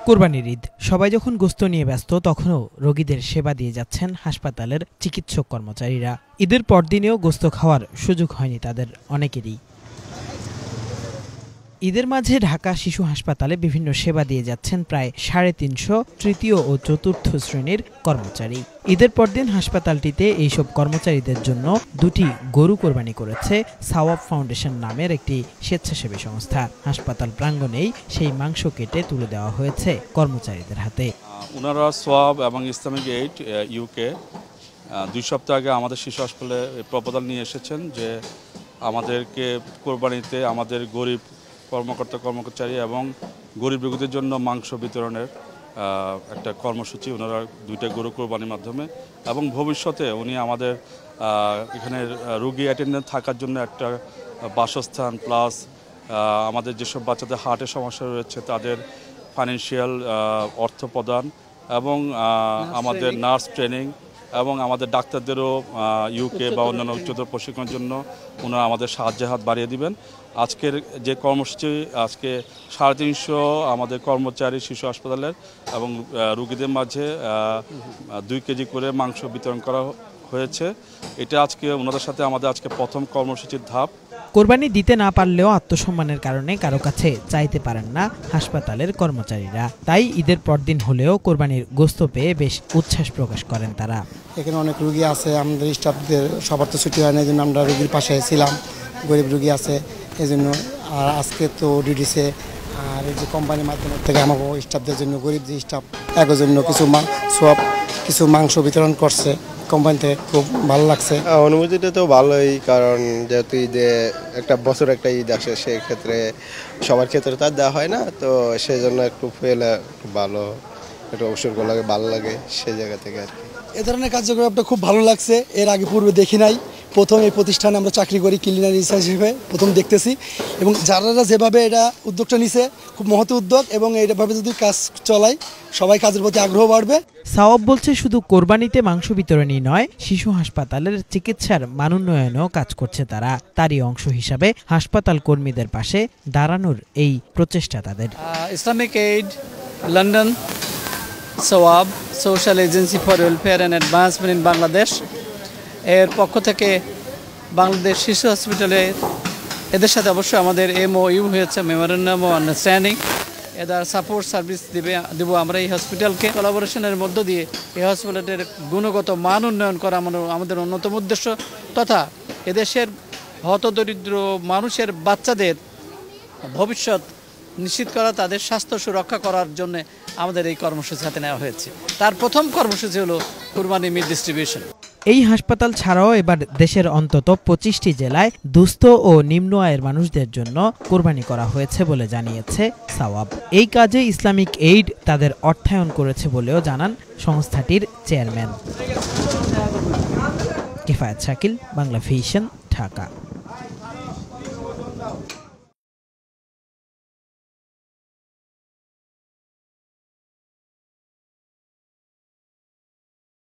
কোরবানির ঈদ সবাই যখন গোশত নিয়ে ব্যস্ত তখনও রোগীদের সেবা দিয়ে যাচ্ছেন হাসপাতালের চিকিৎসক কর্মচারীরা। ঈদের পরদিনেও গোশত খাওয়ার সুযোগ হয়নি তাদের অনেকেরই। ঈদের মাঝে ঢাকা শিশু হাসপাতালে বিভিন্ন সেবা দিয়ে যাচ্ছেন প্রায় ৩৫০ তৃতীয় ও চতুর্থ শ্রেণীর কর্মচারী। ঈদের পরদিন হাসপাতালটিতে এইসব কর্মচারীদের জন্য দুটি গরু কোরবানি করেছে সাওয়াব ফাউন্ডেশন নামের একটি স্বেচ্ছাসেবী সংস্থা। হাসপাতাল প্রাঙ্গণেই সেই মাংস কেটে তুলে দেওয়া হয়েছে কর্মচারীদের হাতে। ওনারা সোয়াব এবং ইসলামিক এইড ইউকে ২ সপ্তাহ আগে আমাদের শিশু হাসপাতালে প্রপোজাল নিয়ে এসেছেন যে আমাদেরকে কোরবানিতে আমাদের গরিব কর্মচারী এবং গরিব রোগীদের জন্য মাংস বিতরণের একটা কর্মসূচি ওনারা দুইটা গরু কোরবানির মাধ্যমে, এবং ভবিষ্যতে উনি আমাদের এখানে রোগী অ্যাটেন্ডেন্ট থাকার জন্য একটা বাসস্থান প্লাস আমাদের যেসব বাচ্চাদের হার্টের সমস্যা রয়েছে তাদের ফাইন্যান্সিয়াল অর্থ প্রদান এবং আমাদের নার্স ট্রেনিং এবং আমাদের ডাক্তারদেরও ইউকে বা অন্যান্য উচ্চতর প্রশিক্ষণের জন্য ওনারা আমাদের সাহায্যের হাত বাড়িয়ে দিবেন। আজকের যে কর্মসূচি, আজকে ৩৫০ আমাদের কর্মচারী শিশু হাসপাতালের এবং রোগীদের মাঝে 2 কেজি করে মাংস বিতরণ করা হয়েছে। এটা আজকে ওনাদের সাথে আমাদের আজকে প্রথম কর্মসূচির ধাপ। কোরবানি দিতে না পারলেও আত্মসম্মানের কারণে কারো কাছে চাইতে পারেন না হাসপাতালের কর্মচারীরা। তাই ঈদের পরদিন হলেও কোরবানির গোশত পেয়ে বেশ উচ্ছ্বাস প্রকাশ করেন তারা। এখানে অনেক রোগী আছে, আমাদের স্টাফদের সবার তো ছুটি হয় না, এই জন্য আমরা রোগীর পাশে ছিলাম। গরিব রোগী আছে এই জন্য, আর আজকে তো ডিডিসে আর এই যে কোম্পানির মাধ্যমে থেকে আমাকে স্টাফদের জন্য, গরিব যে স্টাফ একের জন্য কিছু মাংস বিতরণ করছে কোম্পানি থেকে, খুব ভালো লাগছে। অনুভূতিটা তো ভালোই, কারণ যেহেতু ঈদে একটা বছর একটা ঈদ আসে, সেক্ষেত্রে সবার ক্ষেত্রে তার দেওয়া হয় না, তো সেই জন্য একটু পেলে ভালো, একটু অবসর লাগে, ভালো লাগে সেই জায়গা থেকে আর কি। এ ধরনের কার্যক্রমটা খুব ভালো লাগছে, এর আগে পূর্বে দেখি নাই। প্রথম এই প্রতিষ্ঠানে আমরা চাকরি করি ক্লিনার হিসেবে প্রথম দেখতেছি, এবং যারা যেভাবে এটা উদ্যোগটা নিছে খুব মহৎ উদ্যোগ, এবং এইভাবে যদি কাজ চলাই সবাই কাজের প্রতি আগ্রহ বাড়বে। সাওয়াব বলছে শুধু কোরবানিতে মাংস বিতরণই নয়, শিশু হাসপাতালের চিকিৎসার মানোন্নয়নেও কাজ করছে তারা। তারই অংশ হিসাবে হাসপাতাল কর্মীদের পাশে দাঁড়ানোর এই প্রচেষ্টা তাদের। Islamic aid London, swab social agency for welfare and advancement in Bangladesh এর পক্ষ থেকে বাংলাদেশ শিশু হসপিটালে এদের সাথে অবশ্যই আমাদের MOU হয়েছে, মেমোরেন্ডাম অফ আন্ডারস্ট্যান্ডিং। এদের সাপোর্ট সার্ভিস দেব আমরা এই হসপিটালকে। কোলাবোরেশনের মধ্য দিয়ে এই হসপিটালের গুণগত মান উন্নয়ন করা আমাদের অন্যতম উদ্দেশ্য, তথা এদেশের হতদরিদ্র মানুষের বাচ্চাদের ভবিষ্যৎ নিশ্চিত করা, তাদের স্বাস্থ্য সুরক্ষা করার জন্য আমাদের এই কর্মসূচি হাতে নেওয়া হয়েছে। তার প্রথম কর্মসূচি হলো কুরবানি মিট ডিস্ট্রিবিউশন। এই হাসপাতাল ছাড়াও এবার দেশের অন্তত 25টি জেলায় দুস্থ ও নিম্ন আয়ের মানুষদের জন্য কোরবানি করা হয়েছে বলে জানিয়েছে সাওয়াব। এই কাজে ইসলামিক এইড তাদের অর্থায়ন করেছে বলেও জানান সংস্থাটির চেয়ারম্যান। কিফায়েত শাকিল, বাংলা ভিশন, ঢাকা।